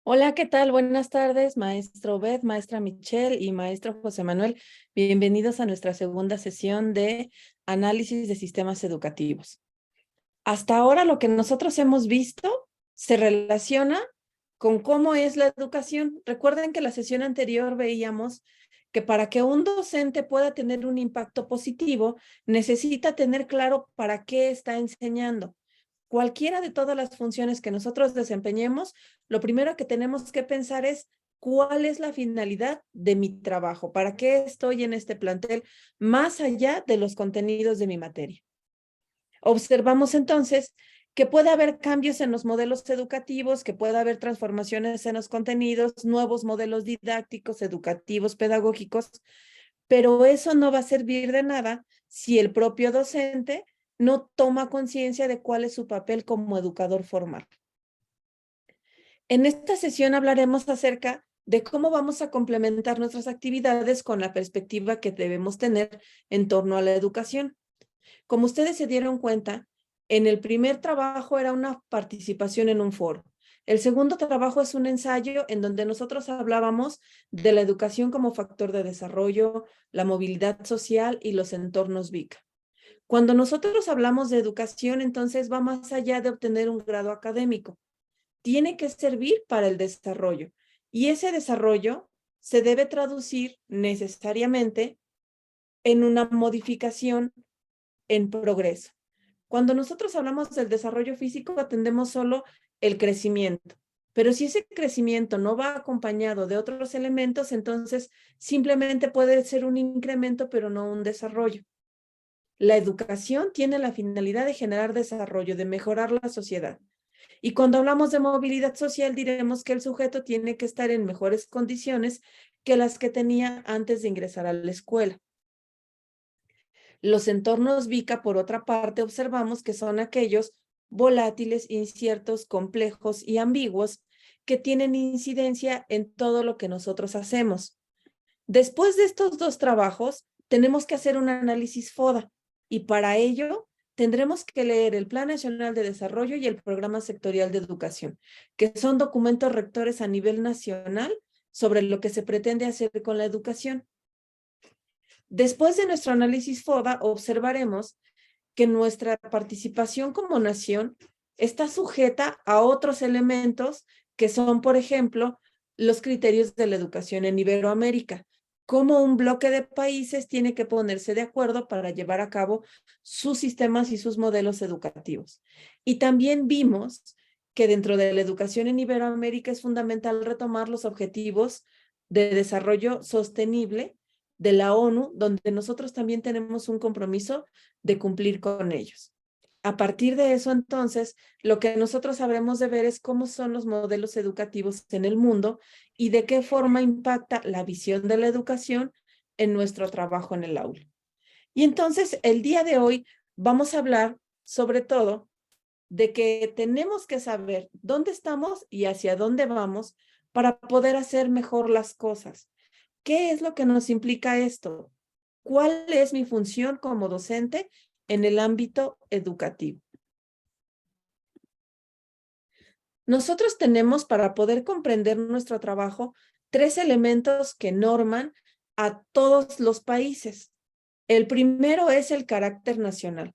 Hola, ¿qué tal? Buenas tardes, maestro Beth, maestra Michelle y maestro José Manuel. Bienvenidos a nuestra segunda sesión de análisis de sistemas educativos. Hasta ahora lo que nosotros hemos visto se relaciona con cómo es la educación. Recuerden que la sesión anterior veíamos que para que un docente pueda tener un impacto positivo, necesita tener claro para qué está enseñando. Cualquiera de todas las funciones que nosotros desempeñemos, lo primero que tenemos que pensar es cuál es la finalidad de mi trabajo, para qué estoy en este plantel, más allá de los contenidos de mi materia. Observamos entonces que puede haber cambios en los modelos educativos, que puede haber transformaciones en los contenidos, nuevos modelos didácticos, educativos, pedagógicos, pero eso no va a servir de nada si el propio docente no toma conciencia de cuál es su papel como educador formal. En esta sesión hablaremos acerca de cómo vamos a complementar nuestras actividades con la perspectiva que debemos tener en torno a la educación. Como ustedes se dieron cuenta, en el primer trabajo era una participación en un foro. El segundo trabajo es un ensayo en donde nosotros hablábamos de la educación como factor de desarrollo, la movilidad social y los entornos VIC. Cuando nosotros hablamos de educación, entonces va más allá de obtener un grado académico. Tiene que servir para el desarrollo. Y ese desarrollo se debe traducir necesariamente en una modificación en progreso. Cuando nosotros hablamos del desarrollo físico, atendemos solo el crecimiento. Pero si ese crecimiento no va acompañado de otros elementos, entonces simplemente puede ser un incremento, pero no un desarrollo. La educación tiene la finalidad de generar desarrollo, de mejorar la sociedad. Y cuando hablamos de movilidad social, diremos que el sujeto tiene que estar en mejores condiciones que las que tenía antes de ingresar a la escuela. Los entornos VICA, por otra parte, observamos que son aquellos volátiles, inciertos, complejos y ambiguos que tienen incidencia en todo lo que nosotros hacemos. Después de estos dos trabajos, tenemos que hacer un análisis FODA y para ello tendremos que leer el Plan Nacional de Desarrollo y el Programa Sectorial de Educación, que son documentos rectores a nivel nacional sobre lo que se pretende hacer con la educación. Después de nuestro análisis FODA, observaremos que nuestra participación como nación está sujeta a otros elementos que son, por ejemplo, los criterios de la educación en Iberoamérica, cómo un bloque de países tiene que ponerse de acuerdo para llevar a cabo sus sistemas y sus modelos educativos. Y también vimos que dentro de la educación en Iberoamérica es fundamental retomar los objetivos de desarrollo sostenible de la ONU, donde nosotros también tenemos un compromiso de cumplir con ellos. A partir de eso, entonces, lo que nosotros habremos de ver es cómo son los modelos educativos en el mundo y de qué forma impacta la visión de la educación en nuestro trabajo en el aula. Y entonces, el día de hoy vamos a hablar sobre todo de que tenemos que saber dónde estamos y hacia dónde vamos para poder hacer mejor las cosas. ¿Qué es lo que nos implica esto? ¿Cuál es mi función como docente en el ámbito educativo? Nosotros tenemos, para poder comprender nuestro trabajo, tres elementos que norman a todos los países. El primero es el carácter nacional,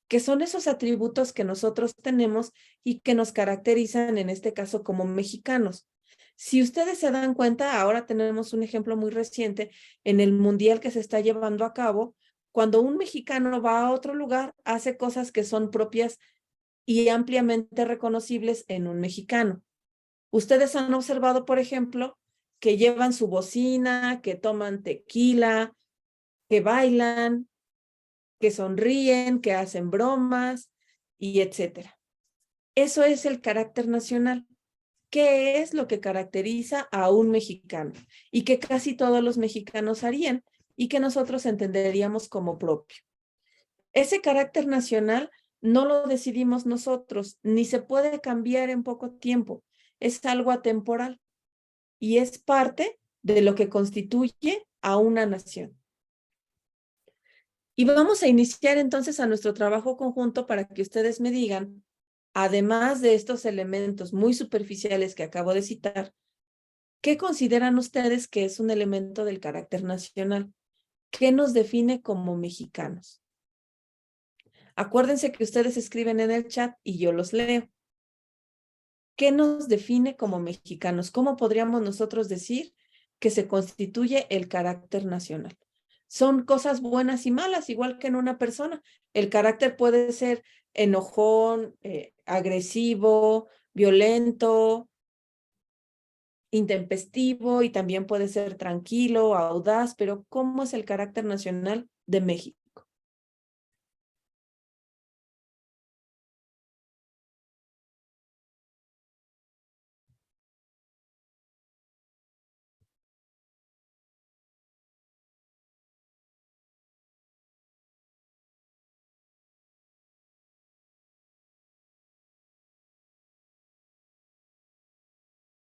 que son esos atributos que nosotros tenemos y que nos caracterizan, en este caso, como mexicanos. Si ustedes se dan cuenta, ahora tenemos un ejemplo muy reciente en el mundial que se está llevando a cabo. Cuando un mexicano va a otro lugar, hace cosas que son propias y ampliamente reconocibles en un mexicano. Ustedes han observado, por ejemplo, que llevan su bocina, que toman tequila, que bailan, que sonríen, que hacen bromas y etcétera. Eso es el carácter nacional. ¿Qué es lo que caracteriza a un mexicano? Y que casi todos los mexicanos harían y que nosotros entenderíamos como propio. Ese carácter nacional no lo decidimos nosotros, ni se puede cambiar en poco tiempo. Es algo atemporal y es parte de lo que constituye a una nación. Y vamos a iniciar entonces a nuestro trabajo conjunto para que ustedes me digan además de estos elementos muy superficiales que acabo de citar, ¿qué consideran ustedes que es un elemento del carácter nacional? ¿Qué nos define como mexicanos? Acuérdense que ustedes escriben en el chat y yo los leo. ¿Qué nos define como mexicanos? ¿Cómo podríamos nosotros decir que se constituye el carácter nacional? Son cosas buenas y malas, igual que en una persona. El carácter puede ser enojón, agresivo, violento, intempestivo, y también puede ser tranquilo, audaz, pero ¿cómo es el carácter nacional de México?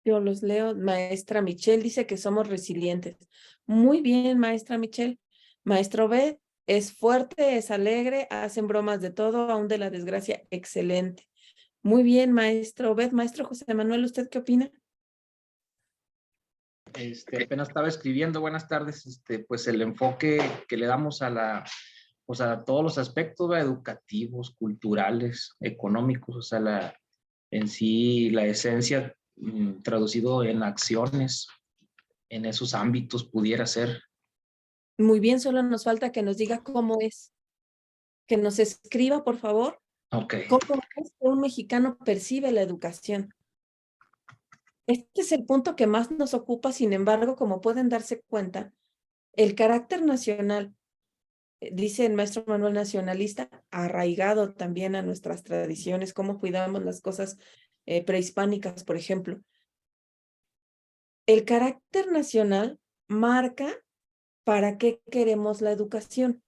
Yo los leo. Maestra Michelle dice que somos resilientes. Muy bien, maestra Michelle. Maestro B es fuerte, es alegre, hacen bromas de todo, aún de la desgracia. Excelente. Muy bien, maestro B. Maestro José Manuel, ¿usted qué opina? Apenas estaba escribiendo, buenas tardes, pues el enfoque que le damos pues a todos los aspectos, ¿verdad? Educativos, culturales, económicos, o sea, en sí la esencia traducido en acciones, en esos ámbitos pudiera ser. Muy bien, solo nos falta que nos diga cómo es. Que nos escriba, por favor, Ok. cómo es que un mexicano percibe la educación. Este es el punto que más nos ocupa. Sin embargo, como pueden darse cuenta, el carácter nacional, dice el maestro Manuel, nacionalista, arraigado también a nuestras tradiciones, cómo cuidamos las cosas prehispánicas, por ejemplo. El carácter nacional marca para qué queremos la educación.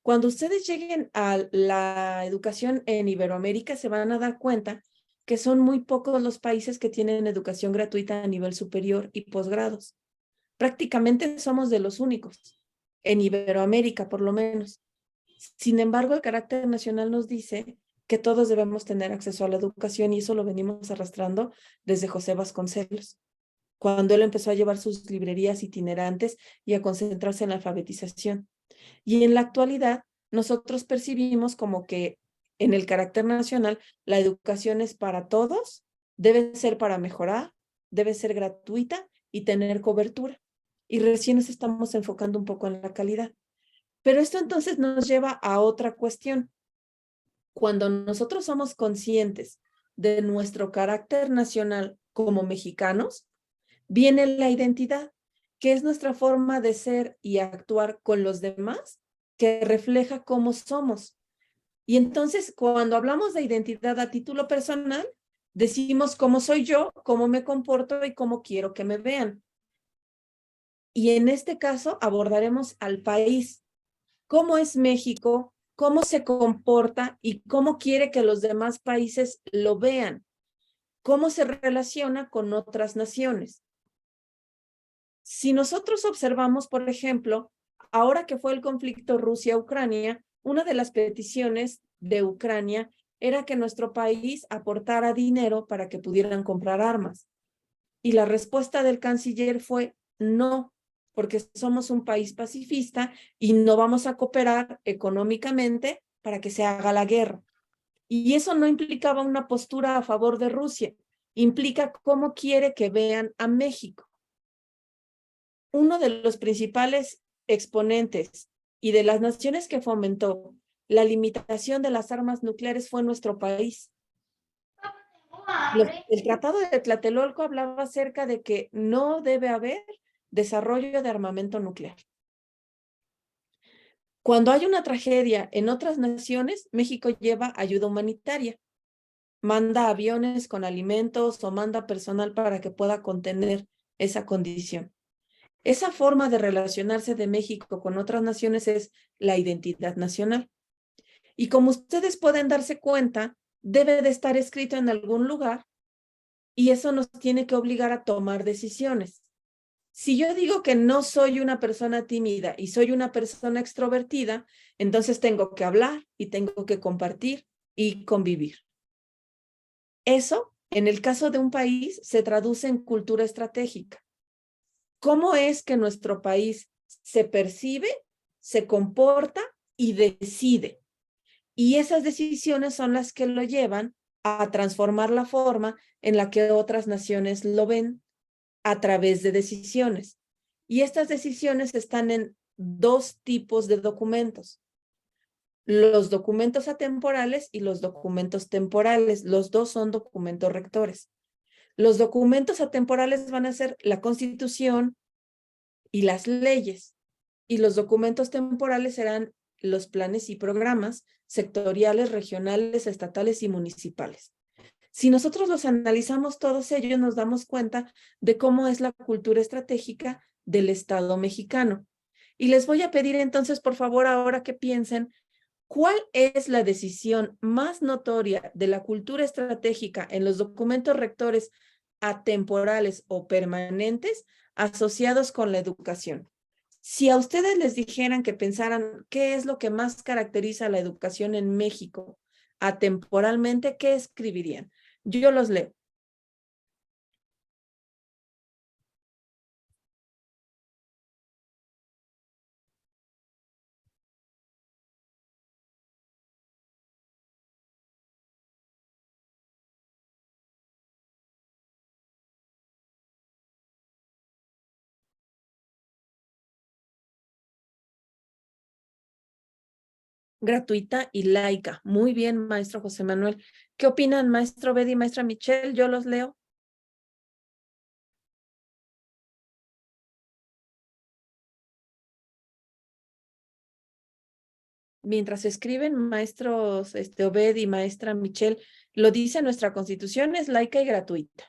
Cuando ustedes lleguen a la educación en Iberoamérica, se van a dar cuenta que son muy pocos los países que tienen educación gratuita a nivel superior y posgrados. Prácticamente somos de los únicos, en Iberoamérica por lo menos. Sin embargo, el carácter nacional nos dice que todos debemos tener acceso a la educación, y eso lo venimos arrastrando desde José Vasconcelos, cuando él empezó a llevar sus librerías itinerantes y a concentrarse en la alfabetización. Y en la actualidad, nosotros percibimos como que en el carácter nacional la educación es para todos, debe ser para mejorar, debe ser gratuita y tener cobertura. Y recién nos estamos enfocando un poco en la calidad. Pero esto entonces nos lleva a otra cuestión. Cuando nosotros somos conscientes de nuestro carácter nacional como mexicanos, viene la identidad, que es nuestra forma de ser y actuar con los demás, que refleja cómo somos. Y entonces, cuando hablamos de identidad a título personal, decimos cómo soy yo, cómo me comporto y cómo quiero que me vean. Y en este caso abordaremos al país, cómo es México, cómo se comporta y cómo quiere que los demás países lo vean, cómo se relaciona con otras naciones. Si nosotros observamos, por ejemplo, ahora que fue el conflicto Rusia-Ucrania, una de las peticiones de Ucrania era que nuestro país aportara dinero para que pudieran comprar armas. Y la respuesta del canciller fue no, porque somos un país pacifista y no vamos a cooperar económicamente para que se haga la guerra. Y eso no implicaba una postura a favor de Rusia, implica cómo quiere que vean a México. Uno de los principales exponentes y de las naciones que fomentó la limitación de las armas nucleares fue nuestro país. El Tratado de Tlatelolco hablaba acerca de que no debe haber desarrollo de armamento nuclear. Cuando hay una tragedia en otras naciones, México lleva ayuda humanitaria, manda aviones con alimentos o manda personal para que pueda contener esa condición. Esa forma de relacionarse de México con otras naciones es la identidad nacional. Y como ustedes pueden darse cuenta, debe de estar escrito en algún lugar, y eso nos tiene que obligar a tomar decisiones. Si yo digo que no soy una persona tímida y soy una persona extrovertida, entonces tengo que hablar y tengo que compartir y convivir. Eso, en el caso de un país, se traduce en cultura estratégica. ¿Cómo es que nuestro país se percibe, se comporta y decide? Y esas decisiones son las que lo llevan a transformar la forma en la que otras naciones lo ven a través de decisiones. Y estas decisiones están en dos tipos de documentos: los documentos atemporales y los documentos temporales. Los dos son documentos rectores. Los documentos atemporales van a ser la Constitución y las leyes, y los documentos temporales serán los planes y programas sectoriales, regionales, estatales y municipales. Si nosotros los analizamos todos ellos, nos damos cuenta de cómo es la cultura estratégica del Estado mexicano. Y les voy a pedir entonces, por favor, ahora que piensen, ¿cuál es la decisión más notoria de la cultura estratégica en los documentos rectores atemporales o permanentes asociados con la educación? Si a ustedes les dijeran que pensaran qué es lo que más caracteriza la educación en México atemporalmente, ¿qué escribirían? Yo los leo. Gratuita y laica. Muy bien, maestro José Manuel. ¿Qué opinan, maestro Bedi y maestra Michelle? Yo los leo. Mientras escriben, maestros Obed y maestra Michelle, lo dice nuestra Constitución, es laica y gratuita.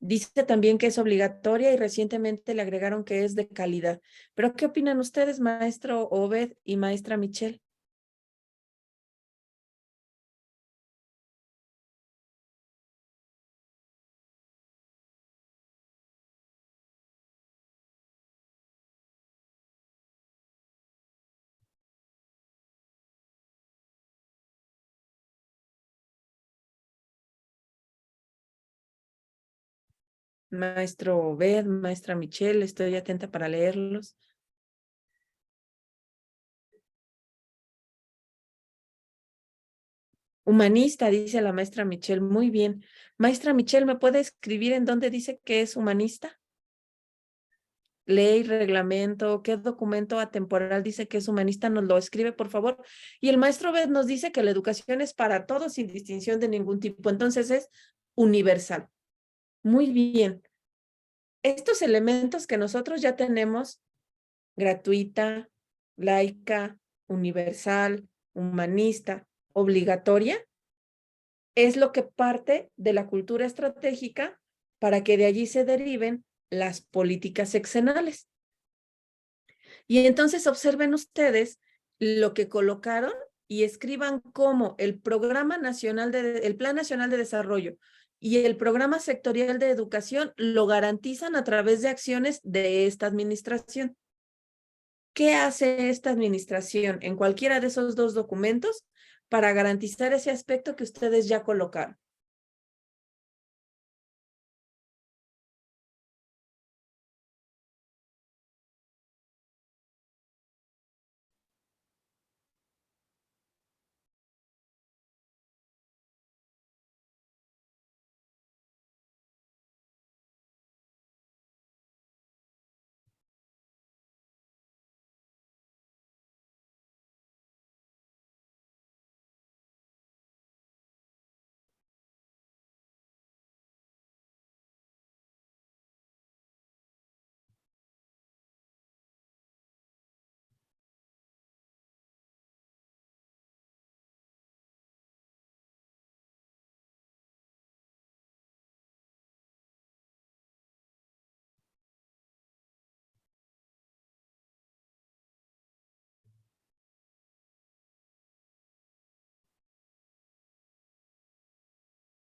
Dice también que es obligatoria y recientemente le agregaron que es de calidad. Pero, ¿qué opinan ustedes, maestro Obed y maestra Michelle? Maestro Obed, maestra Michelle, estoy atenta para leerlos. Humanista, dice la maestra Michelle. Muy bien. Maestra Michelle, ¿me puede escribir en dónde dice que es humanista? Ley, reglamento, ¿qué documento atemporal dice que es humanista? Nos lo escribe, por favor. Y el maestro Bed nos dice que la educación es para todos sin distinción de ningún tipo. Entonces es universal. Muy bien. Estos elementos que nosotros ya tenemos, gratuita, laica, universal, humanista, obligatoria, es lo que parte de la cultura estratégica para que de allí se deriven las políticas sexenales. Y entonces observen ustedes lo que colocaron y escriban cómo el el Plan Nacional de Desarrollo y el Programa Sectorial de Educación lo garantizan a través de acciones de esta administración. ¿Qué hace esta administración en cualquiera de esos dos documentos para garantizar ese aspecto que ustedes ya colocaron?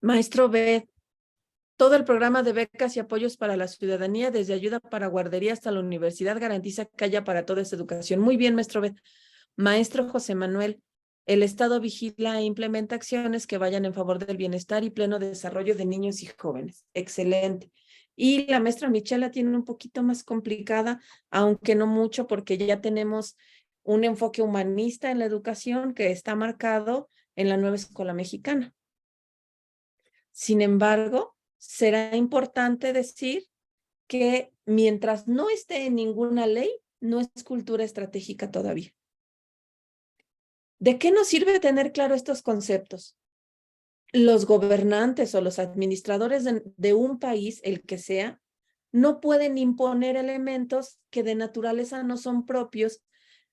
Maestro B, todo el programa de becas y apoyos para la ciudadanía, desde ayuda para guardería hasta la universidad, garantiza que haya para toda esa educación. Muy bien, maestro B. Maestro José Manuel, El Estado vigila e implementa acciones que vayan en favor del bienestar y pleno desarrollo de niños y jóvenes. Excelente. Y la maestra Michelle la tiene un poquito más complicada, aunque no mucho, porque ya tenemos un enfoque humanista en la educación que está marcado en la nueva escuela mexicana. Sin embargo, será importante decir que mientras no esté en ninguna ley, no es cultura estratégica todavía. ¿De qué nos sirve tener claro estos conceptos? Los gobernantes o los administradores de un país, el que sea, no pueden imponer elementos que de naturaleza no son propios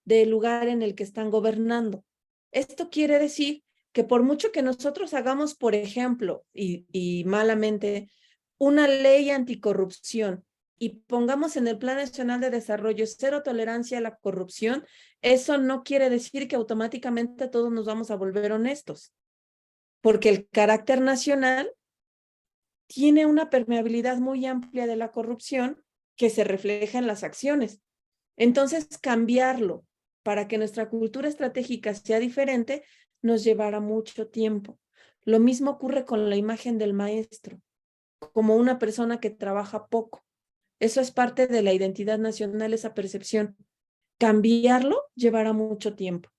del lugar en el que están gobernando. Esto quiere decir que por mucho que nosotros hagamos, por ejemplo, y malamente, una ley anticorrupción y pongamos en el Plan Nacional de Desarrollo cero tolerancia a la corrupción, eso no quiere decir que automáticamente todos nos vamos a volver honestos, porque el carácter nacional tiene una permeabilidad muy amplia de la corrupción que se refleja en las acciones. Entonces, cambiarlo para que nuestra cultura estratégica sea diferente nos llevará mucho tiempo. Lo mismo ocurre con la imagen del maestro, como una persona que trabaja poco. Eso es parte de la identidad nacional, esa percepción. Cambiarlo llevará mucho tiempo.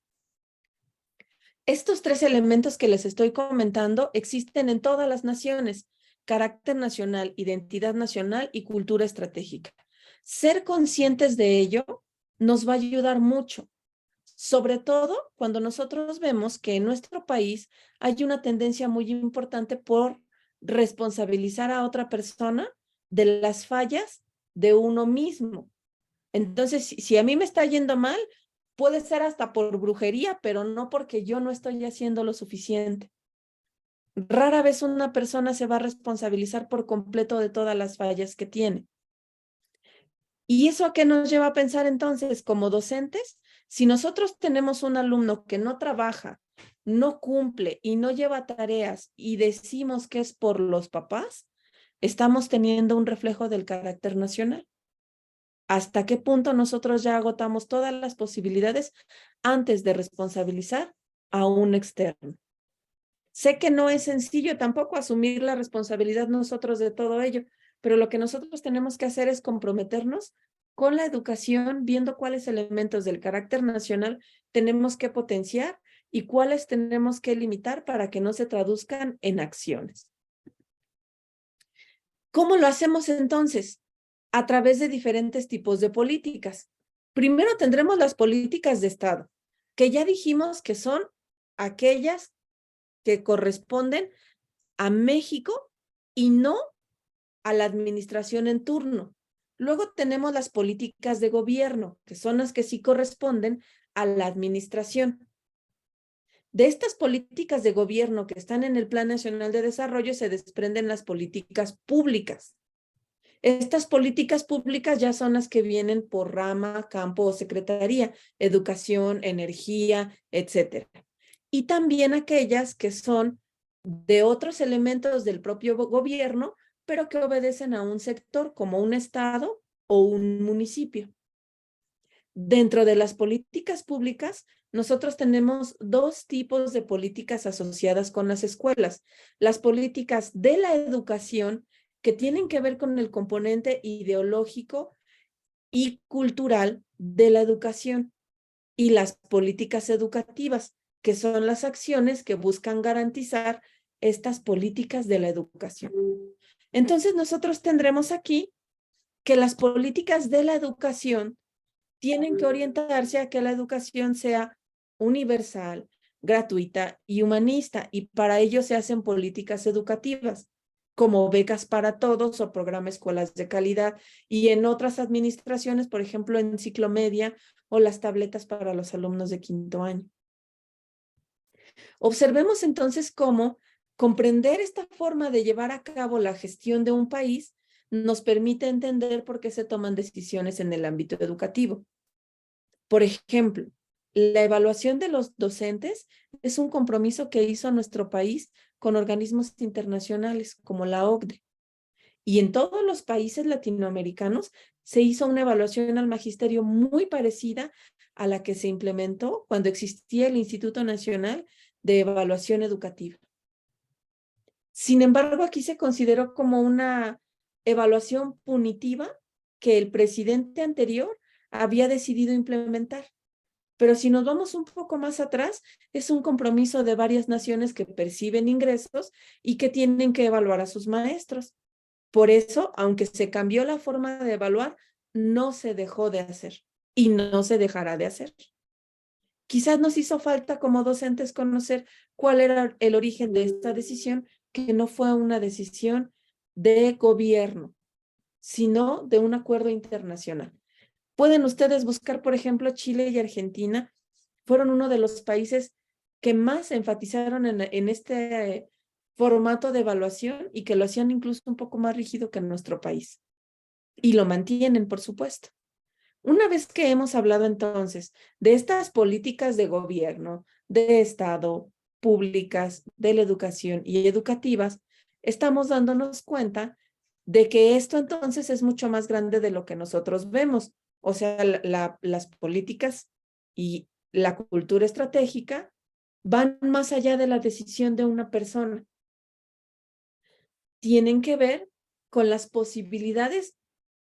Estos tres elementos que les estoy comentando existen en todas las naciones: carácter nacional, identidad nacional y cultura estratégica. Ser conscientes de ello nos va a ayudar mucho, sobre todo cuando nosotros vemos que en nuestro país hay una tendencia muy importante por responsabilizar a otra persona de las fallas de uno mismo. Entonces, si a mí me está yendo mal, puede ser hasta por brujería, pero no porque yo no estoy haciendo lo suficiente. Rara vez una persona se va a responsabilizar por completo de todas las fallas que tiene. ¿Y eso a qué nos lleva a pensar entonces como docentes? Si nosotros tenemos un alumno que no trabaja, no cumple y no lleva tareas y decimos que es por los papás, estamos teniendo un reflejo del carácter nacional. ¿Hasta qué punto nosotros ya agotamos todas las posibilidades antes de responsabilizar a un externo? Sé que no es sencillo tampoco asumir la responsabilidad nosotros de todo ello, pero lo que nosotros tenemos que hacer es comprometernos con la educación, viendo cuáles elementos del carácter nacional tenemos que potenciar y cuáles tenemos que limitar para que no se traduzcan en acciones. ¿Cómo lo hacemos entonces? A través de diferentes tipos de políticas. Primero tendremos las políticas de Estado, que ya dijimos que son aquellas que corresponden a México y no a la administración en turno. Luego tenemos las políticas de gobierno, que son las que sí corresponden a la administración. De estas políticas de gobierno que están en el Plan Nacional de Desarrollo se desprenden las políticas públicas. Estas políticas públicas ya son las que vienen por rama, campo o secretaría: educación, energía, etcétera. Y también aquellas que son de otros elementos del propio gobierno, pero que obedecen a un sector como un estado o un municipio. Dentro de las políticas públicas, nosotros tenemos dos tipos de políticas asociadas con las escuelas: las políticas de la educación, que tienen que ver con el componente ideológico y cultural de la educación, y las políticas educativas, que son las acciones que buscan garantizar estas políticas de la educación. Entonces, nosotros tendremos aquí que las políticas de la educación tienen que orientarse a que la educación sea universal, gratuita y humanista, y para ello se hacen políticas educativas, como becas para todos o programa Escuelas de Calidad, y en otras administraciones, por ejemplo, en Ciclomedia, o las tabletas para los alumnos de quinto año. Observemos entonces cómo comprender esta forma de llevar a cabo la gestión de un país nos permite entender por qué se toman decisiones en el ámbito educativo. Por ejemplo, la evaluación de los docentes es un compromiso que hizo nuestro país con organismos internacionales como la OCDE. Y en todos los países latinoamericanos se hizo una evaluación al magisterio muy parecida a la que se implementó cuando existía el Instituto Nacional de Evaluación Educativa. Sin embargo, aquí se consideró como una evaluación punitiva que el presidente anterior había decidido implementar. Pero si nos vamos un poco más atrás, es un compromiso de varias naciones que perciben ingresos y que tienen que evaluar a sus maestros. Por eso, aunque se cambió la forma de evaluar, no se dejó de hacer y no se dejará de hacer. Quizás nos hizo falta como docentes conocer cuál era el origen de esta decisión, que no fue una decisión de gobierno, sino de un acuerdo internacional. Pueden ustedes buscar, por ejemplo, Chile y Argentina fueron uno de los países que más enfatizaron en este formato de evaluación y que lo hacían incluso un poco más rígido que en nuestro país. Y lo mantienen, por supuesto. Una vez que hemos hablado entonces de estas políticas de gobierno, de Estado, públicas, de la educación y educativas, estamos dándonos cuenta de que esto entonces es mucho más grande de lo que nosotros vemos. O sea, las políticas y la cultura estratégica van más allá de la decisión de una persona. Tienen que ver con las posibilidades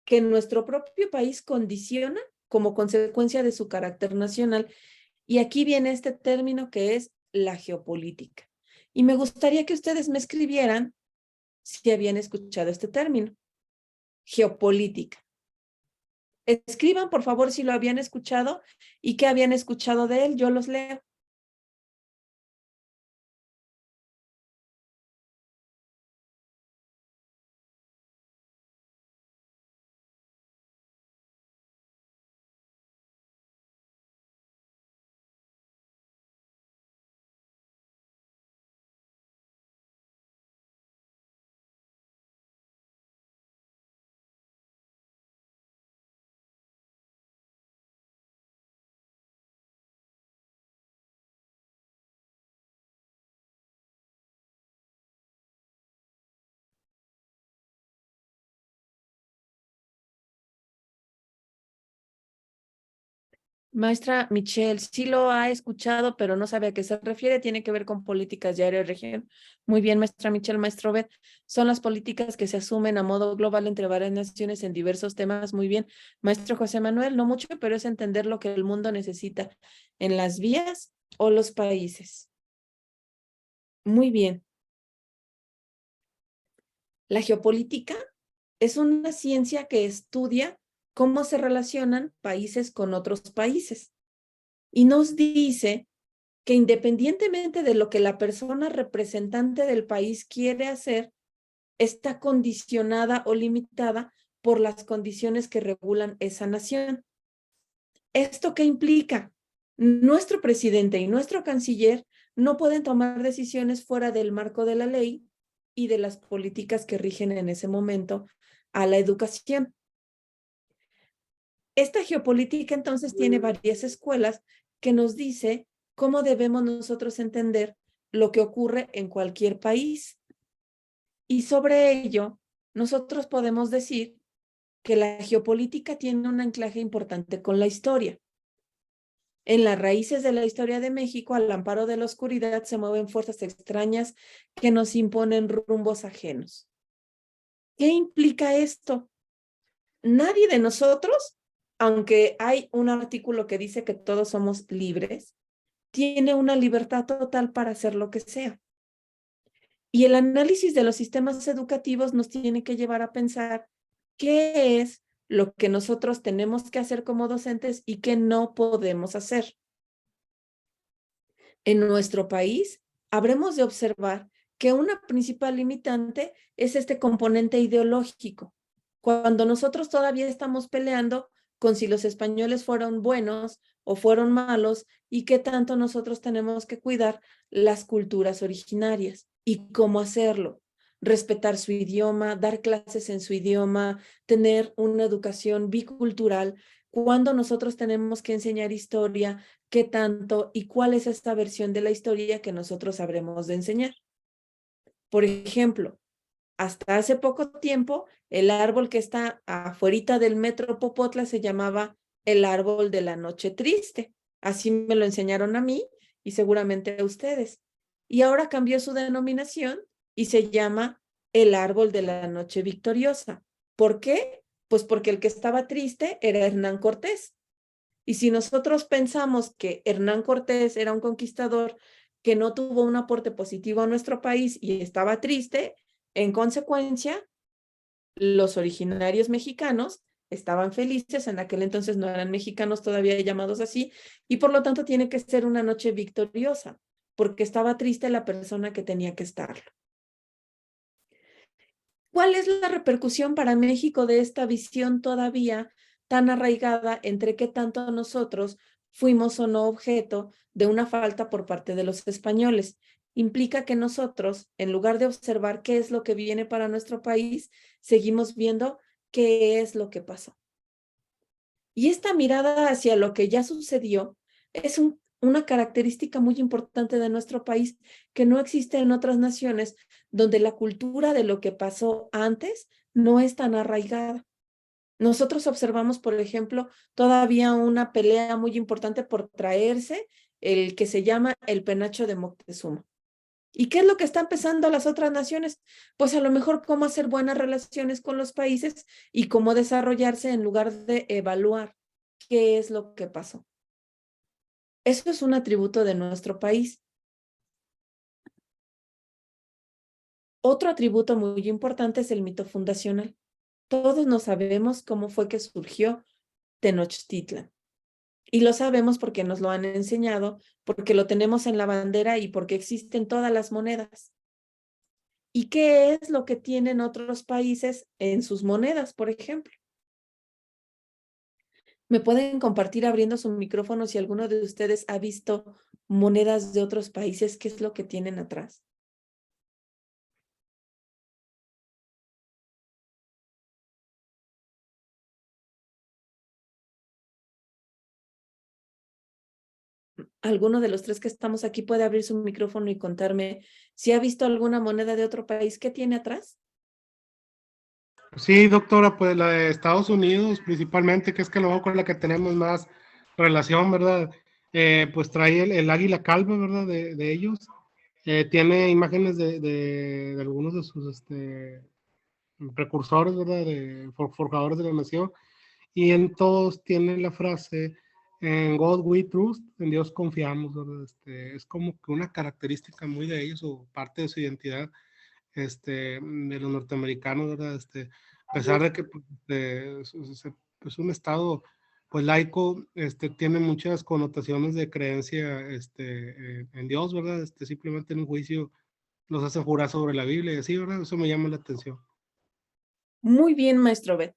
que nuestro propio país condiciona como consecuencia de su carácter nacional. Y aquí viene este término que es la geopolítica. Y me gustaría que ustedes me escribieran si habían escuchado este término, geopolítica. Escriban, por favor, si lo habían escuchado y qué habían escuchado de él. Yo los leo. Maestra Michelle, sí lo ha escuchado, pero no sabe a qué se refiere. Tiene que ver con políticas de área y región. Muy bien, maestra Michelle, maestro Bet. Son las políticas que se asumen a modo global entre varias naciones en diversos temas. Muy bien. Maestro José Manuel, no mucho, pero es entender lo que el mundo necesita en las vías o los países. Muy bien. La geopolítica es una ciencia que estudia cómo se relacionan países con otros países y nos dice que independientemente de lo que la persona representante del país quiere hacer, está condicionada o limitada por las condiciones que regulan esa nación. ¿Esto qué implica? Nuestro presidente y nuestro canciller no pueden tomar decisiones fuera del marco de la ley y de las políticas que rigen en ese momento a la educación. Esta geopolítica entonces tiene varias escuelas que nos dice cómo debemos nosotros entender lo que ocurre en cualquier país. Y sobre ello, nosotros podemos decir que la geopolítica tiene un anclaje importante con la historia. En las raíces de la historia de México, al amparo de la oscuridad, se mueven fuerzas extrañas que nos imponen rumbos ajenos. ¿Qué implica esto? Nadie de nosotros, aunque hay un artículo que dice que todos somos libres, tiene una libertad total para hacer lo que sea. Y el análisis de los sistemas educativos nos tiene que llevar a pensar qué es lo que nosotros tenemos que hacer como docentes y qué no podemos hacer. En nuestro país, habremos de observar que una principal limitante es este componente ideológico. Cuando nosotros todavía estamos peleando con si los españoles fueron buenos o fueron malos y qué tanto nosotros tenemos que cuidar las culturas originarias y cómo hacerlo. Respetar su idioma, dar clases en su idioma, tener una educación bicultural. Cuando nosotros tenemos que enseñar historia, qué tanto y cuál es esta versión de la historia que nosotros habremos de enseñar. Por ejemplo, hasta hace poco tiempo, el árbol que está afuera del metro Popotla se llamaba el árbol de la noche triste. Así me lo enseñaron a mí y seguramente a ustedes. Y ahora cambió su denominación y se llama el árbol de la noche victoriosa. ¿Por qué? Pues porque el que estaba triste era Hernán Cortés. Y si nosotros pensamos que Hernán Cortés era un conquistador que no tuvo un aporte positivo a nuestro país y estaba triste, en consecuencia, los originarios mexicanos estaban felices, en aquel entonces no eran mexicanos todavía llamados así, y por lo tanto tiene que ser una noche victoriosa, porque estaba triste la persona que tenía que estarlo. ¿Cuál es la repercusión para México de esta visión todavía tan arraigada entre qué tanto nosotros fuimos o no objeto de una falta por parte de los españoles? Implica que nosotros, en lugar de observar qué es lo que viene para nuestro país, seguimos viendo qué es lo que pasó. Y esta mirada hacia lo que ya sucedió es una característica muy importante de nuestro país que no existe en otras naciones donde la cultura de lo que pasó antes no es tan arraigada. Nosotros observamos, por ejemplo, todavía una pelea muy importante por traerse el que se llama el penacho de Moctezuma. ¿Y qué es lo que están pensando las otras naciones? Pues a lo mejor cómo hacer buenas relaciones con los países y cómo desarrollarse en lugar de evaluar qué es lo que pasó. Eso es un atributo de nuestro país. Otro atributo muy importante es el mito fundacional. Todos no sabemos cómo fue que surgió Tenochtitlan. Y lo sabemos porque nos lo han enseñado, porque lo tenemos en la bandera y porque existen todas las monedas. ¿Y qué es lo que tienen otros países en sus monedas, por ejemplo? ¿Me pueden compartir abriendo su micrófono si alguno de ustedes ha visto monedas de otros países? ¿Qué es lo que tienen atrás? ¿Alguno de los tres que estamos aquí puede abrir su micrófono y contarme si ha visto alguna moneda de otro país? ¿Qué tiene atrás? Sí, doctora, pues la de Estados Unidos principalmente, que es que luego con la que tenemos más relación, ¿verdad? Pues trae el águila calva, ¿verdad? De ellos. Tiene imágenes de algunos de sus precursores, ¿verdad? De forjadores de la nación. Y en todos tiene la frase, en God we trust, en Dios confiamos, ¿verdad? Es como que una característica muy de ellos o parte de su identidad de los norteamericanos, ¿verdad? A pesar de que pues, es un estado pues laico, tiene muchas connotaciones de creencia en Dios, ¿verdad? Simplemente en un juicio los hacen jurar sobre la Biblia y así, ¿verdad? Eso me llama la atención. Muy bien, maestro Bet.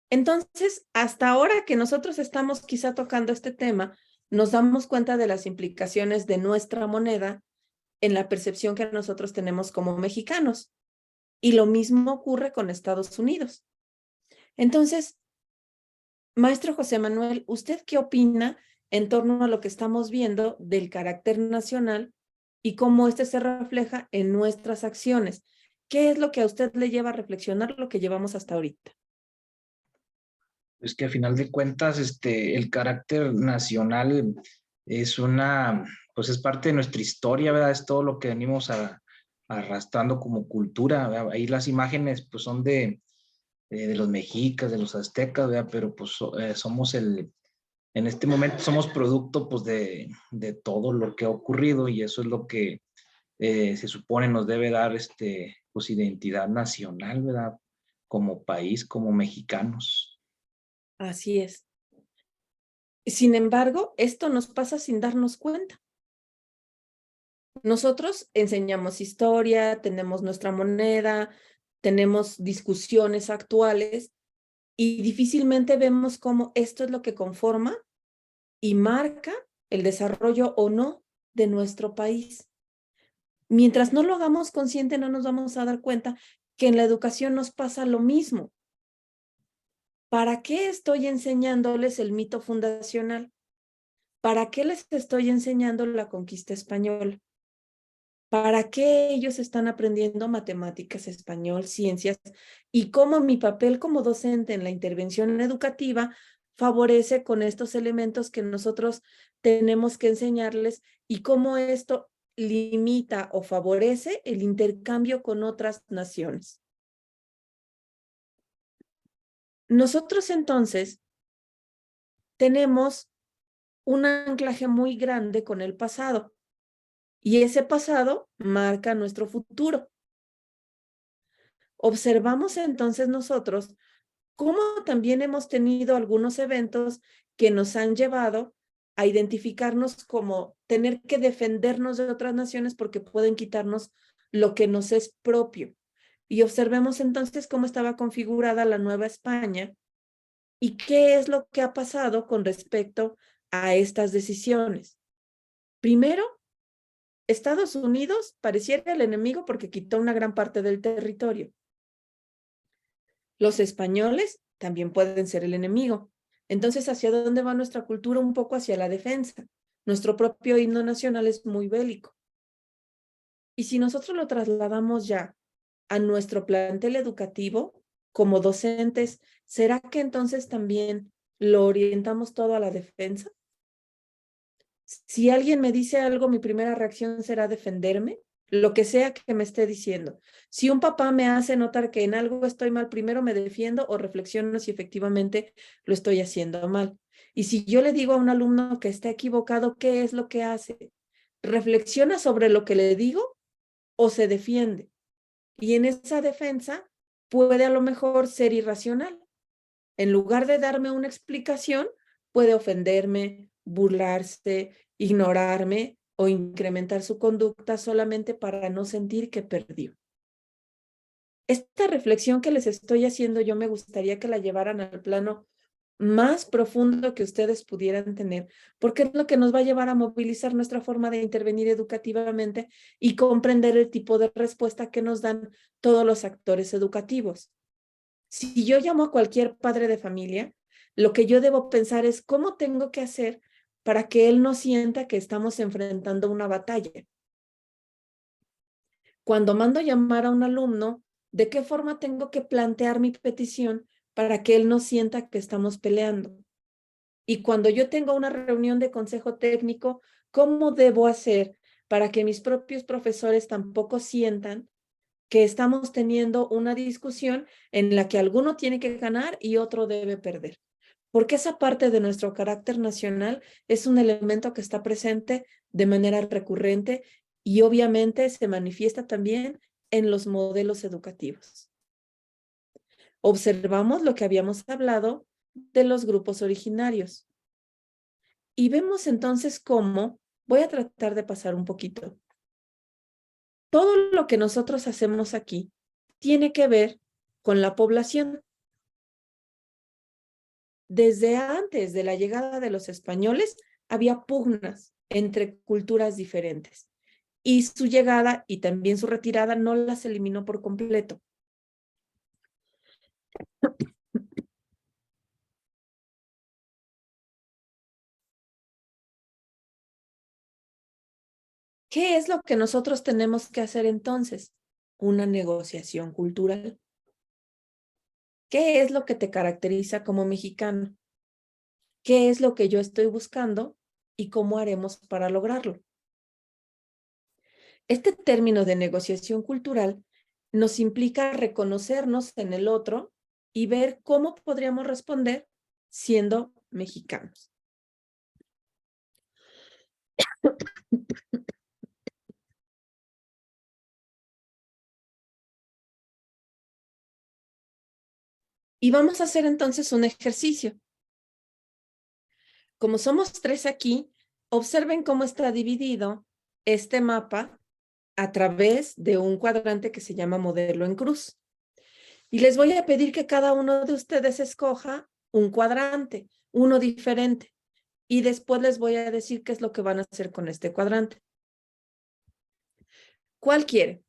Entonces, hasta ahora que nosotros estamos quizá tocando este tema, nos damos cuenta de las implicaciones de nuestra moneda en la percepción que nosotros tenemos como mexicanos. Y lo mismo ocurre con Estados Unidos. Entonces, maestro José Manuel, ¿usted qué opina en torno a lo que estamos viendo del carácter nacional y cómo este se refleja en nuestras acciones? ¿Qué es lo que a usted le lleva a reflexionar lo que llevamos hasta ahorita? Es que a final de cuentas, el carácter nacional es pues es parte de nuestra historia, ¿verdad? Es todo lo que venimos arrastrando como cultura, ¿verdad? Ahí las imágenes, pues, son de los mexicas, de los aztecas, ¿verdad? Pero, pues, somos en este momento somos producto, pues, de todo lo que ha ocurrido y eso es lo que se supone nos debe dar, pues, identidad nacional, ¿verdad? Como país, como mexicanos. Así es. Sin embargo, esto nos pasa sin darnos cuenta. Nosotros enseñamos historia, tenemos nuestra moneda, tenemos discusiones actuales y difícilmente vemos cómo esto es lo que conforma y marca el desarrollo o no de nuestro país. Mientras no lo hagamos consciente, no nos vamos a dar cuenta que en la educación nos pasa lo mismo. ¿Para qué estoy enseñándoles el mito fundacional? ¿Para qué les estoy enseñando la conquista española? ¿Para qué ellos están aprendiendo matemáticas, español, ciencias? Y cómo mi papel como docente en la intervención educativa favorece con estos elementos que nosotros tenemos que enseñarles y cómo esto limita o favorece el intercambio con otras naciones. Nosotros entonces tenemos un anclaje muy grande con el pasado y ese pasado marca nuestro futuro. Observamos entonces nosotros cómo también hemos tenido algunos eventos que nos han llevado a identificarnos como tener que defendernos de otras naciones porque pueden quitarnos lo que nos es propio. Y observemos entonces cómo estaba configurada la Nueva España y qué es lo que ha pasado con respecto a estas decisiones. Primero, Estados Unidos pareciera el enemigo porque quitó una gran parte del territorio. Los españoles también pueden ser el enemigo. Entonces, ¿hacia dónde va nuestra cultura? Un poco hacia la defensa. Nuestro propio himno nacional es muy bélico. Y si nosotros lo trasladamos ya a nuestro plantel educativo como docentes, ¿será que entonces también lo orientamos todo a la defensa? Si alguien me dice algo, mi primera reacción será defenderme, lo que sea que me esté diciendo. Si un papá me hace notar que en algo estoy mal, primero me defiendo o reflexiono si efectivamente lo estoy haciendo mal. Y si yo le digo a un alumno que está equivocado, ¿qué es lo que hace? ¿Reflexiona sobre lo que le digo o se defiende? Y en esa defensa puede a lo mejor ser irracional. En lugar de darme una explicación, puede ofenderme, burlarse, ignorarme o incrementar su conducta solamente para no sentir que perdió. Esta reflexión que les estoy haciendo, yo me gustaría que la llevaran al plano más profundo que ustedes pudieran tener, porque es lo que nos va a llevar a movilizar nuestra forma de intervenir educativamente y comprender el tipo de respuesta que nos dan todos los actores educativos. Si yo llamo a cualquier padre de familia, lo que yo debo pensar es cómo tengo que hacer para que él no sienta que estamos enfrentando una batalla. Cuando mando llamar a un alumno, ¿de qué forma tengo que plantear mi petición para que él no sienta que estamos peleando? Y cuando yo tengo una reunión de consejo técnico, ¿cómo debo hacer para que mis propios profesores tampoco sientan que estamos teniendo una discusión en la que alguno tiene que ganar y otro debe perder? Porque esa parte de nuestro carácter nacional es un elemento que está presente de manera recurrente y obviamente se manifiesta también en los modelos educativos. Observamos lo que habíamos hablado de los grupos originarios y vemos entonces cómo, voy a tratar de pasar un poquito. Todo lo que nosotros hacemos aquí tiene que ver con la población. Desde antes de la llegada de los españoles, había pugnas entre culturas diferentes y su llegada y también su retirada no las eliminó por completo. ¿Qué es lo que nosotros tenemos que hacer entonces? Una negociación cultural. ¿Qué es lo que te caracteriza como mexicano? ¿Qué es lo que yo estoy buscando y cómo haremos para lograrlo? Este término de negociación cultural nos implica reconocernos en el otro y ver cómo podríamos responder siendo mexicanos. Y vamos a hacer entonces un ejercicio. Como somos 3 aquí, observen cómo está dividido este mapa a través de un cuadrante que se llama modelo en cruz. Y les voy a pedir que cada uno de ustedes escoja un cuadrante, uno diferente. Y después les voy a decir qué es lo que van a hacer con este cuadrante. ¿Cuál quiere?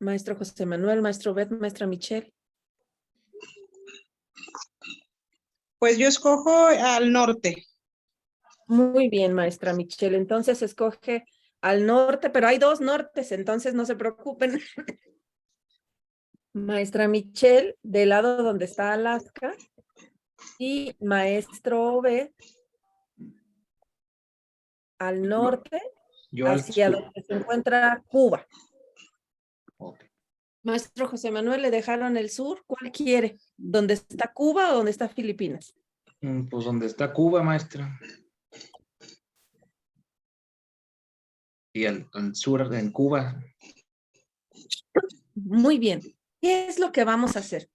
Maestro José Manuel, maestro Beth, maestra Michelle. Pues yo escojo al norte. Muy bien, maestra Michelle. Entonces escoge al norte, pero hay dos nortes, entonces no se preocupen. Maestra Michelle, del lado donde está Alaska, y maestro Obed, al norte, Yo al hacia sur. donde se encuentra Cuba. Ok. Maestro José Manuel, le dejaron el sur. ¿Cuál quiere? ¿Dónde está Cuba o dónde está Filipinas? Pues donde está Cuba, maestra. Y al sur, en Cuba. Muy bien. ¿Qué es lo que vamos a hacer?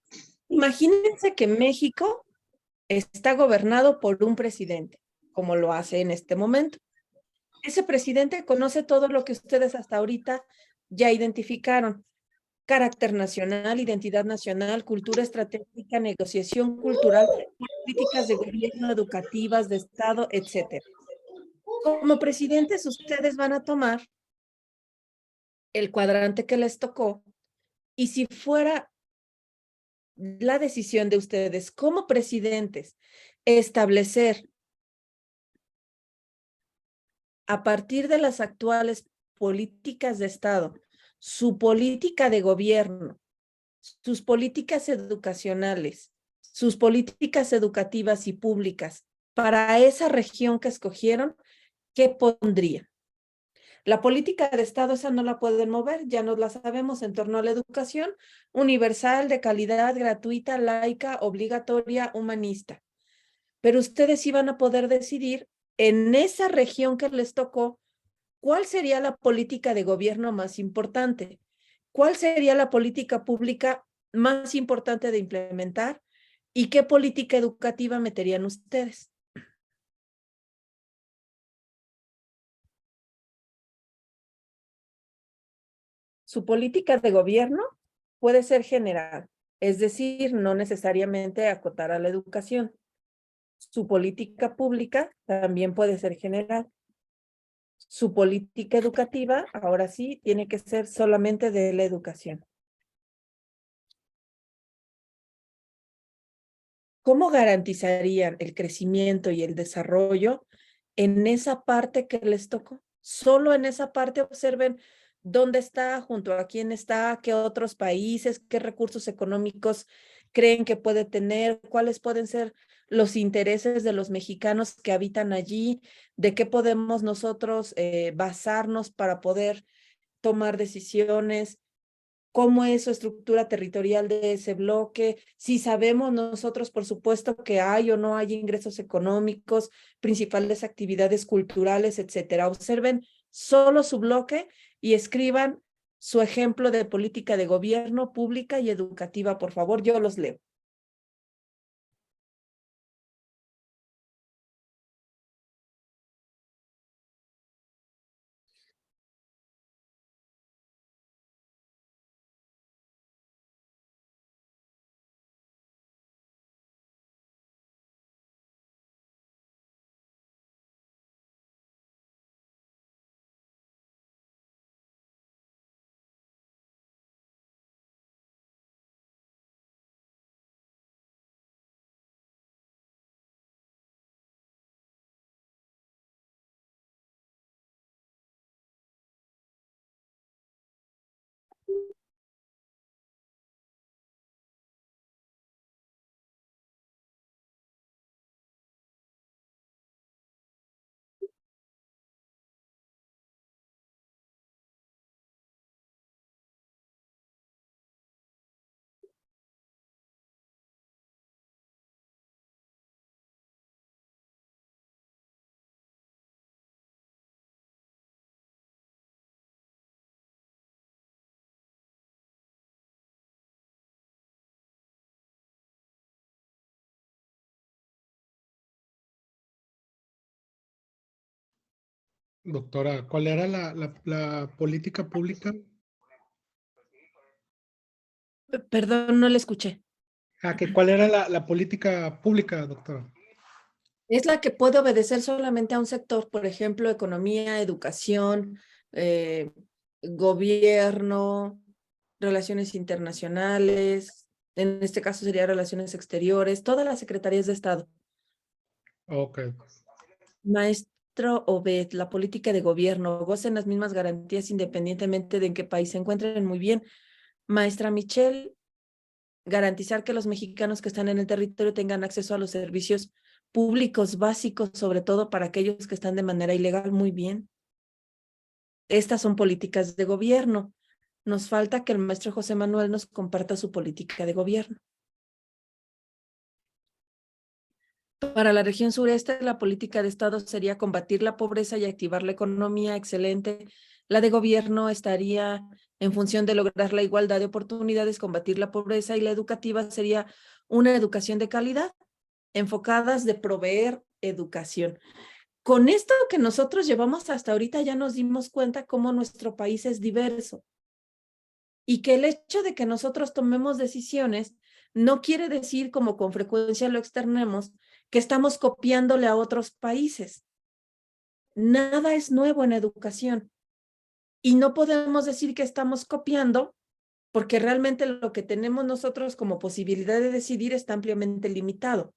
Imagínense que México está gobernado por un presidente, como lo hace en este momento. Ese presidente conoce todo lo que ustedes hasta ahorita ya identificaron: carácter nacional, identidad nacional, cultura estratégica, negociación cultural, políticas de gobierno, educativas, de Estado, etcétera. Como presidentes, ustedes van a tomar el cuadrante que les tocó, y si fuera la decisión de ustedes como presidentes establecer a partir de las actuales políticas de Estado, su política de gobierno, sus políticas educacionales, sus políticas educativas y públicas para esa región que escogieron, ¿qué pondrían? La política de Estado, esa no la pueden mover, ya nos la sabemos, en torno a la educación universal, de calidad, gratuita, laica, obligatoria, humanista. Pero ustedes iban a poder decidir en esa región que les tocó cuál sería la política de gobierno más importante, cuál sería la política pública más importante de implementar y qué política educativa meterían ustedes. Su política de gobierno puede ser general, es decir, no necesariamente acotar a la educación. Su política pública también puede ser general. Su política educativa, ahora sí, tiene que ser solamente de la educación. ¿Cómo garantizarían el crecimiento y el desarrollo en esa parte que les tocó? Solo en esa parte observen dónde está, junto a quién está, qué otros países, qué recursos económicos creen que puede tener, cuáles pueden ser los intereses de los mexicanos que habitan allí, de qué podemos nosotros basarnos para poder tomar decisiones, cómo es su estructura territorial de ese bloque, si sabemos nosotros, por supuesto, que hay o no hay ingresos económicos, principales actividades culturales, etcétera. Observen solo su bloque y escriban su ejemplo de política de gobierno pública y educativa, por favor, yo los leo. Doctora, ¿cuál era la política pública? Perdón, no le escuché. ¿Cuál era la política pública, doctora? Es la que puede obedecer solamente a un sector, por ejemplo, economía, educación, eh, gobierno, relaciones internacionales, en este caso sería relaciones exteriores, todas las secretarías de Estado. Ok. Maestro Obed, la política de gobierno, gocen las mismas garantías independientemente de en qué país se encuentren. Muy bien. Maestra Michelle, garantizar que los mexicanos que están en el territorio tengan acceso a los servicios públicos básicos, sobre todo para aquellos que están de manera ilegal. Muy bien. Estas son políticas de gobierno. Nos falta que el maestro José Manuel nos comparta su política de gobierno. Para la región sureste, la política de Estado sería combatir la pobreza y activar la economía. Excelente. La de gobierno estaría en función de lograr la igualdad de oportunidades, combatir la pobreza, y la educativa sería una educación de calidad, enfocadas de proveer educación. Con esto que nosotros llevamos hasta ahorita ya nos dimos cuenta cómo nuestro país es diverso y que el hecho de que nosotros tomemos decisiones no quiere decir, como con frecuencia lo externemos, que estamos copiándole a otros países. Nada es nuevo en educación y no podemos decir que estamos copiando porque realmente lo que tenemos nosotros como posibilidad de decidir está ampliamente limitado.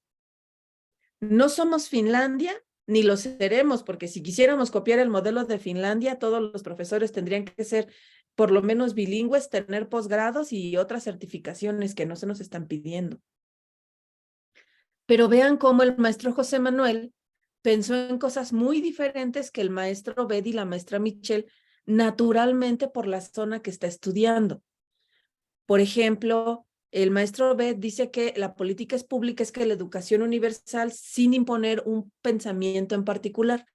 No somos Finlandia ni lo seremos, porque si quisiéramos copiar el modelo de Finlandia, todos los profesores tendrían que ser por lo menos bilingües, tener posgrados y otras certificaciones que no se nos están pidiendo. Pero vean cómo el maestro José Manuel pensó en cosas muy diferentes que el maestro Obed y la maestra Michelle, naturalmente por la zona que está estudiando. Por ejemplo, el maestro Obed dice que la política pública es que la educación universal sin imponer un pensamiento en particular.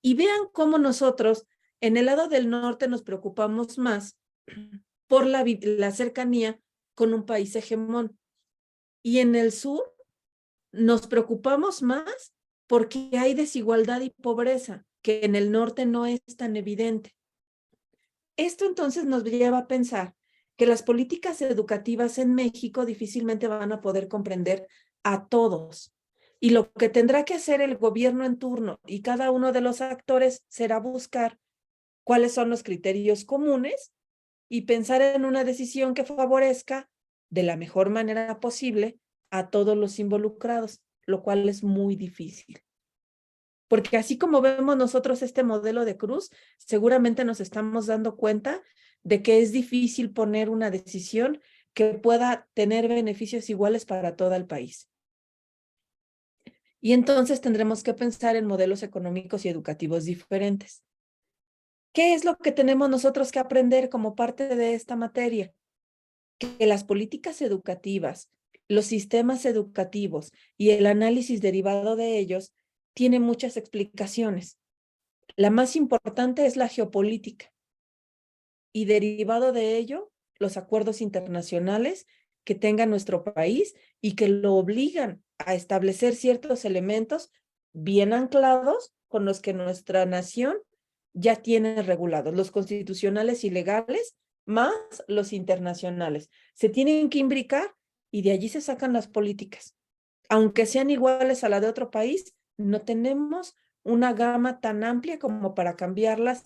Y vean cómo nosotros en el lado del norte nos preocupamos más por la cercanía con un país hegemón. Y en el sur nos preocupamos más porque hay desigualdad y pobreza, que en el norte no es tan evidente. Esto entonces nos lleva a pensar que las políticas educativas en México difícilmente van a poder comprender a todos. Y lo que tendrá que hacer el gobierno en turno y cada uno de los actores será buscar cuáles son los criterios comunes y pensar en una decisión que favorezca de la mejor manera posible a todos los involucrados, lo cual es muy difícil. Porque así como vemos nosotros este modelo de Cruz, seguramente nos estamos dando cuenta de que es difícil poner una decisión que pueda tener beneficios iguales para todo el país. Y entonces tendremos que pensar en modelos económicos y educativos diferentes. ¿Qué es lo que tenemos nosotros que aprender como parte de esta materia? Que las políticas educativas, los sistemas educativos y el análisis derivado de ellos tienen muchas explicaciones. La más importante es la geopolítica y derivado de ello, los acuerdos internacionales que tenga nuestro país y que lo obligan a establecer ciertos elementos bien anclados con los que nuestra nación ya tiene regulados, los constitucionales y legales, más los internacionales. Se tienen que imbricar y de allí se sacan las políticas. Aunque sean iguales a la de otro país, no tenemos una gama tan amplia como para cambiarlas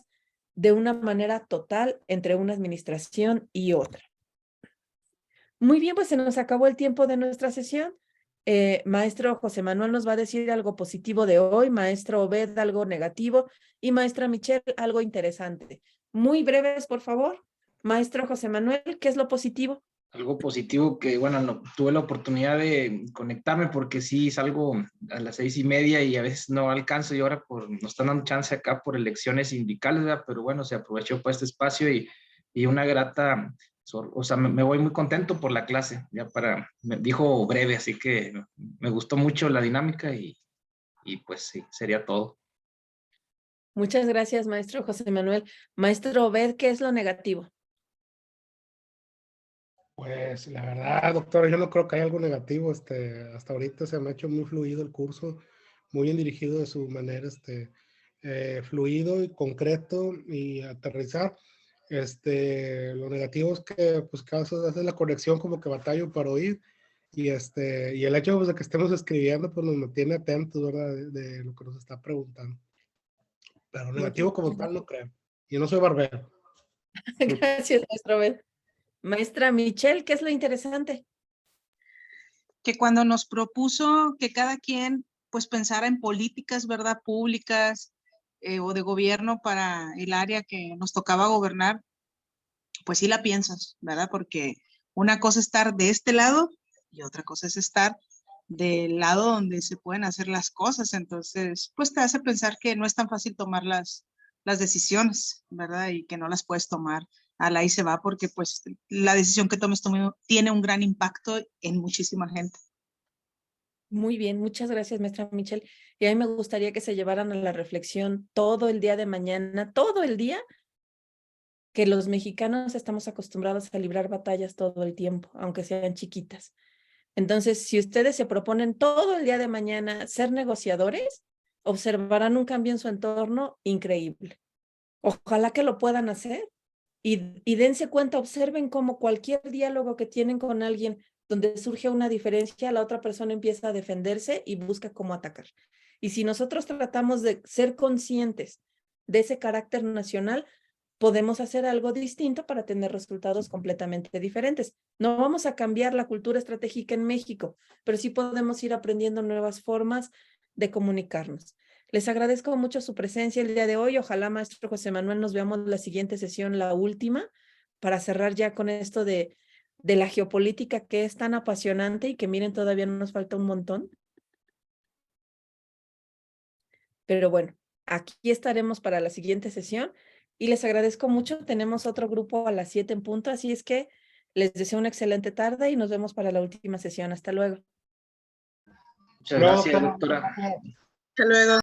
de una manera total entre una administración y otra. Muy bien, pues se nos acabó el tiempo de nuestra sesión. Maestro José Manuel nos va a decir algo positivo de hoy, maestro Obed algo negativo y maestra Michelle algo interesante. Muy breves, por favor. Maestro José Manuel, ¿qué es lo positivo? Algo positivo que, bueno, no, tuve la oportunidad de conectarme porque sí salgo a las 6:30 y a veces no alcanzo y ahora nos están dando chance acá por elecciones sindicales, ¿verdad? Pero bueno, se aprovechó por este espacio y una grata, o sea, me voy muy contento por la clase, ya me dijo breve, así que me gustó mucho la dinámica y pues sí, sería todo. Muchas gracias, maestro José Manuel. Maestro Obed, ¿qué es lo negativo? Pues la verdad, doctora, yo no creo que haya algo negativo. Hasta ahorita se me ha hecho muy fluido el curso, muy bien dirigido de su manera, fluido y concreto y aterrizar. Lo negativo es que, pues, cada vez hace la conexión como que batallo para oír y y el hecho, pues, de que estemos escribiendo, pues nos mantiene atentos, ¿verdad? De lo que nos está preguntando. Pero negativo como tal no creo. Yo no soy barbero. Gracias, maestro Obed. Maestra Michelle, ¿qué es lo interesante? Que cuando nos propuso que cada quien pues pensara en políticas, ¿verdad? Públicas o de gobierno para el área que nos tocaba gobernar, pues sí la piensas, ¿verdad? Porque una cosa es estar de este lado y otra cosa es estar del lado donde se pueden hacer las cosas. Entonces, pues te hace pensar que no es tan fácil tomar las decisiones, ¿verdad? Y que no las puedes tomar a la y se va porque pues la decisión que tomes tiene un gran impacto en muchísima gente. Muy bien, muchas gracias, maestra Michelle. Y a mí me gustaría que se llevaran a la reflexión todo el día de mañana, todo el día, que los mexicanos estamos acostumbrados a librar batallas todo el tiempo, aunque sean chiquitas. Entonces, si ustedes se proponen todo el día de mañana ser negociadores, observarán un cambio en su entorno increíble. Ojalá que lo puedan hacer y dense cuenta, observen cómo cualquier diálogo que tienen con alguien donde surge una diferencia, la otra persona empieza a defenderse y busca cómo atacar. Y si nosotros tratamos de ser conscientes de ese carácter nacional, podemos hacer algo distinto para tener resultados completamente diferentes. No vamos a cambiar la cultura estratégica en México, pero sí podemos ir aprendiendo nuevas formas de comunicarnos. Les agradezco mucho su presencia el día de hoy. Ojalá, maestro José Manuel, nos veamos la siguiente sesión, la última, para cerrar ya con esto de la geopolítica que es tan apasionante y que miren, todavía nos falta un montón. Pero bueno, aquí estaremos para la siguiente sesión y les agradezco mucho. Tenemos otro grupo a las 7 en punto, así es que les deseo una excelente tarde y nos vemos para la última sesión. Hasta luego. Muchas gracias, doctora. Hasta luego.